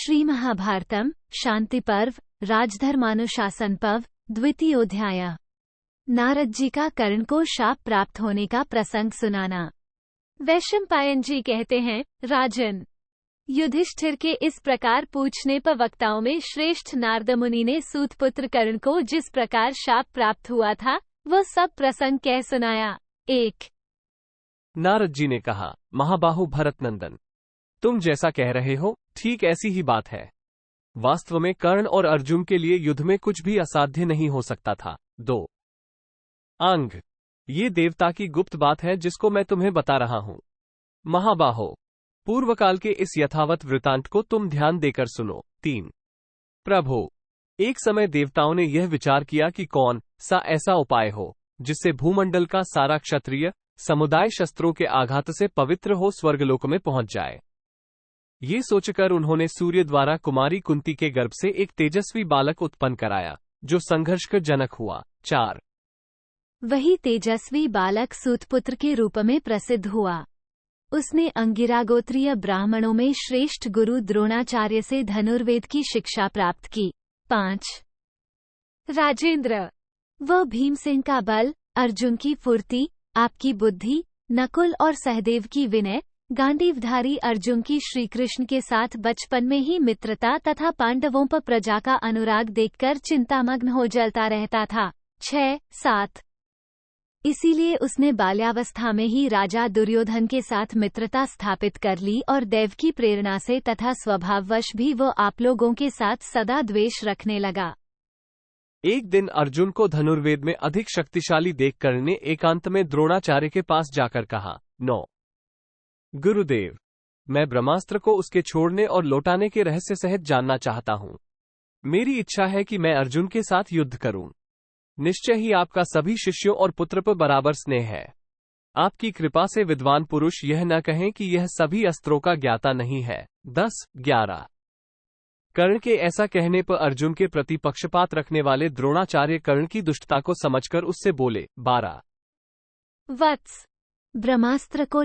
श्री महाभारतम शांति पर्व राजधर्मानुशासन पर्व द्वितीयोध्याय। नारद जी का कर्ण को शाप प्राप्त होने का प्रसंग सुनाना। वैशंपायन जी कहते हैं, राजन, युधिष्ठिर के इस प्रकार पूछने पर वक्ताओं में श्रेष्ठ नारद मुनि ने सूतपुत्र कर्ण को जिस प्रकार शाप प्राप्त हुआ था वह सब प्रसंग कह सुनाया। 1। नारद जी ने कहा, महाबाहु भरत नंदन, तुम जैसा कह रहे हो ठीक ऐसी ही बात है। वास्तव में कर्ण और अर्जुन के लिए युद्ध में कुछ भी असाध्य नहीं हो सकता था। 2। अंग, ये देवता की गुप्त बात है जिसको मैं तुम्हें बता रहा हूं। महाबाहो, पूर्व काल के इस यथावत वृतांत को तुम ध्यान देकर सुनो। 3। प्रभु, एक समय देवताओं ने यह विचार किया कि कौन सा ऐसा उपाय हो जिससे भूमंडल का सारा क्षत्रिय समुदाय शस्त्रों के आघात से पवित्र हो स्वर्गलोक में पहुंच जाए। ये सोचकर उन्होंने सूर्य द्वारा कुमारी कुंती के गर्भ से एक तेजस्वी बालक उत्पन्न कराया जो संघर्ष का जनक हुआ। 4। वही तेजस्वी बालक सूतपुत्र के रूप में प्रसिद्ध हुआ। उसने अंगिरा गोत्रीय ब्राह्मणों में श्रेष्ठ गुरु द्रोणाचार्य से धनुर्वेद की शिक्षा प्राप्त की। 5। राजेंद्र, वह भीमसेन का बल, अर्जुन की फुर्ती, आपकी बुद्धि, नकुल और सहदेव की विनय, गांडीवधारी अर्जुन की श्रीकृष्ण के साथ बचपन में ही मित्रता तथा पांडवों पर प्रजा का अनुराग देखकर चिंतामग्न हो जलता रहता था। 6, 7। इसीलिए उसने बाल्यावस्था में ही राजा दुर्योधन के साथ मित्रता स्थापित कर ली और देव की प्रेरणा से तथा स्वभाववश भी वो आप लोगों के साथ सदा द्वेष रखने लगा। एक दिन अर्जुन को धनुर्वेद में अधिक शक्तिशाली देख कर्ण ने एकांत में द्रोणाचार्य के पास जाकर कहा, 9। गुरुदेव, मैं ब्रह्मास्त्र को उसके छोड़ने और लौटाने के रहस्य सहित जानना चाहता हूं। मेरी इच्छा है कि मैं अर्जुन के साथ युद्ध करूं। निश्चय ही आपका सभी शिष्यों और पुत्र पर बराबर स्नेह है। आपकी कृपा से विद्वान पुरुष यह न कहें कि यह सभी अस्त्रों का ज्ञाता नहीं है। 10, 11। कर्ण के ऐसा कहने पर अर्जुन के प्रति पक्षपात रखने वाले द्रोणाचार्य कर्ण की दुष्टता को समझकर उससे बोले। 12। वत्स, ब्रह्मास्त्र को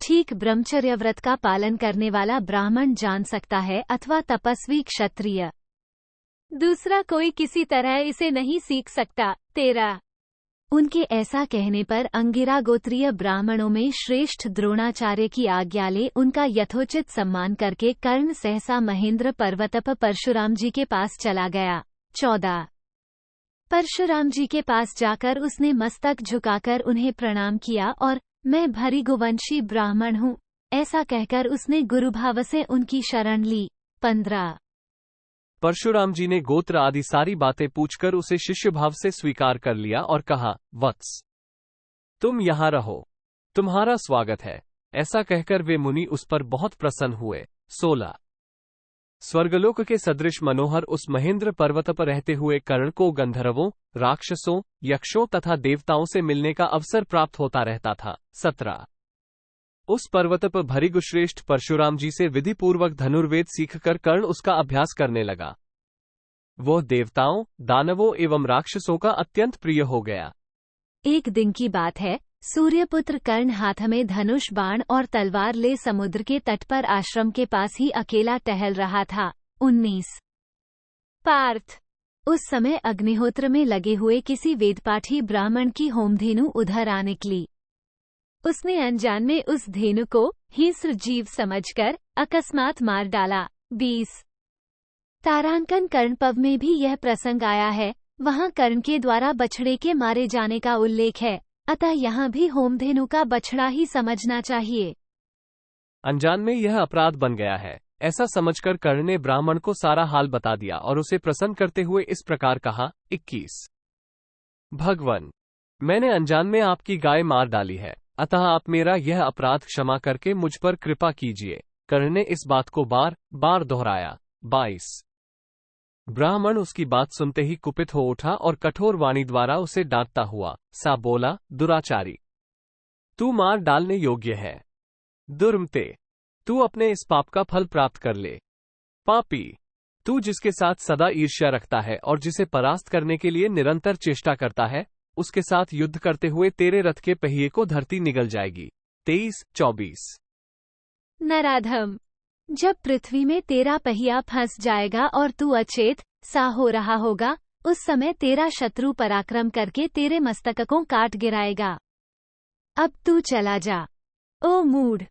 ठीक ब्रह्मचर्य व्रत का पालन करने वाला ब्राह्मण जान सकता है अथवा तपस्वी क्षत्रिय। दूसरा कोई किसी तरह इसे नहीं सीख सकता। 13। उनके ऐसा कहने पर अंगिरा गोत्रीय ब्राह्मणों में श्रेष्ठ द्रोणाचार्य की आज्ञा ले उनका यथोचित सम्मान करके कर्ण सहसा महेंद्र पर्वत पर परशुराम जी के पास चला गया। 14। परशुराम जी के पास जाकर उसने मस्तक झुकाकर उन्हें प्रणाम किया और मैं भृगुवंशी ब्राह्मण हूँ ऐसा कहकर उसने गुरुभाव से उनकी शरण ली। 15। परशुराम जी ने गोत्र आदि सारी बातें पूछकर उसे शिष्य भाव से स्वीकार कर लिया और कहा, वत्स, तुम यहाँ रहो, तुम्हारा स्वागत है। ऐसा कहकर वे मुनि उस पर बहुत प्रसन्न हुए। 16। स्वर्गलोक के सदृश मनोहर उस महेंद्र पर्वत पर रहते हुए कर्ण को गंधर्वों, राक्षसों, यक्षों तथा देवताओं से मिलने का अवसर प्राप्त होता रहता था। 17। उस पर्वत पर भृगुश्रेष्ठ परशुराम जी से विधि पूर्वक धनुर्वेद सीखकर कर्ण उसका अभ्यास करने लगा। वह देवताओं, दानवों एवं राक्षसों का अत्यंत प्रिय हो गया। एक दिन की बात है, सूर्यपुत्र कर्ण हाथ में धनुष बाण और तलवार ले समुद्र के तट पर आश्रम के पास ही अकेला टहल रहा था। 19। पार्थ, उस समय अग्निहोत्र में लगे हुए किसी वेदपाठी ब्राह्मण की होमधेनु उधर आ निकली। उसने अनजान में उस धेनु को हिंस्र जीव समझकर अकस्मात मार डाला। 20। तारांकन कर्णपव में भी यह प्रसंग आया है। वहां कर्ण के द्वारा बछड़े के मारे जाने का उल्लेख है, अतः यहाँ भी होमधेनु का बछड़ा ही समझना चाहिए। अनजान में यह अपराध बन गया है ऐसा समझकर कर्ण ने ब्राह्मण को सारा हाल बता दिया और उसे प्रसन्न करते हुए इस प्रकार कहा। 21। भगवान, मैंने अनजान में आपकी गाय मार डाली है, अतः आप मेरा यह अपराध क्षमा करके मुझ पर कृपा कीजिए। कर्ण ने इस बात को बार बार दोहराया। 22। ब्राह्मण उसकी बात सुनते ही कुपित हो उठा और कठोर वाणी द्वारा उसे डांटता हुआ सा बोला, दुराचारी, तू मार डालने योग्य है। दुर्मते, तू अपने इस पाप का फल प्राप्त कर ले। पापी, तू जिसके साथ सदा ईर्ष्या रखता है और जिसे परास्त करने के लिए निरंतर चेष्टा करता है, उसके साथ युद्ध करते हुए तेरे रथ के पहिए को धरती निगल जाएगी। 23, 24। नराधम, जब पृथ्वी में तेरा पहिया फंस जाएगा और तू अचेत सा हो रहा होगा, उस समय तेरा शत्रु पराक्रम करके तेरे मस्तक को काट गिराएगा। अब तू चला जा, ओ मूढ़।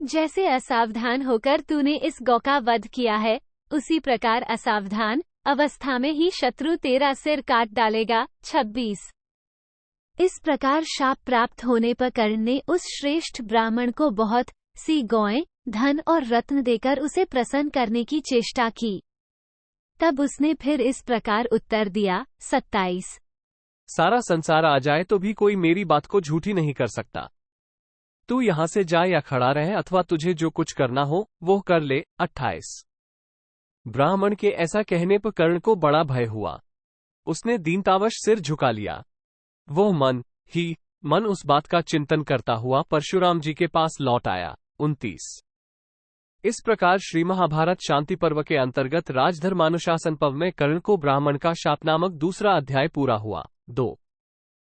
जैसे असावधान होकर तूने इस गौ का वध किया है, उसी प्रकार असावधान अवस्था में ही शत्रु तेरा सिर काट डालेगा। 26। इस प्रकार शाप प्राप्त होने पर कर्ण ने उस श्रेष्ठ ब्राह्मण को बहुत सी गौएं, धन और रत्न देकर उसे प्रसन्न करने की चेष्टा की। तब उसने फिर इस प्रकार उत्तर दिया। 27। सारा संसार आ जाए तो भी कोई मेरी बात को झूठी नहीं कर सकता। तू यहां से जा या खड़ा रहे, अथवा तुझे जो कुछ करना हो वो कर ले। 28। ब्राह्मण के ऐसा कहने पर कर्ण को बड़ा भय हुआ। उसने दीनतावश सिर झुका लिया। वो मन उस बात का चिंतन करता हुआ परशुराम जी के पास लौट आया। 29। इस प्रकार श्री महाभारत शांति पर्व के अंतर्गत राजधर्मानुशासन पर्व में कर्ण को ब्राह्मण का शाप नामक दूसरा अध्याय पूरा हुआ। 2।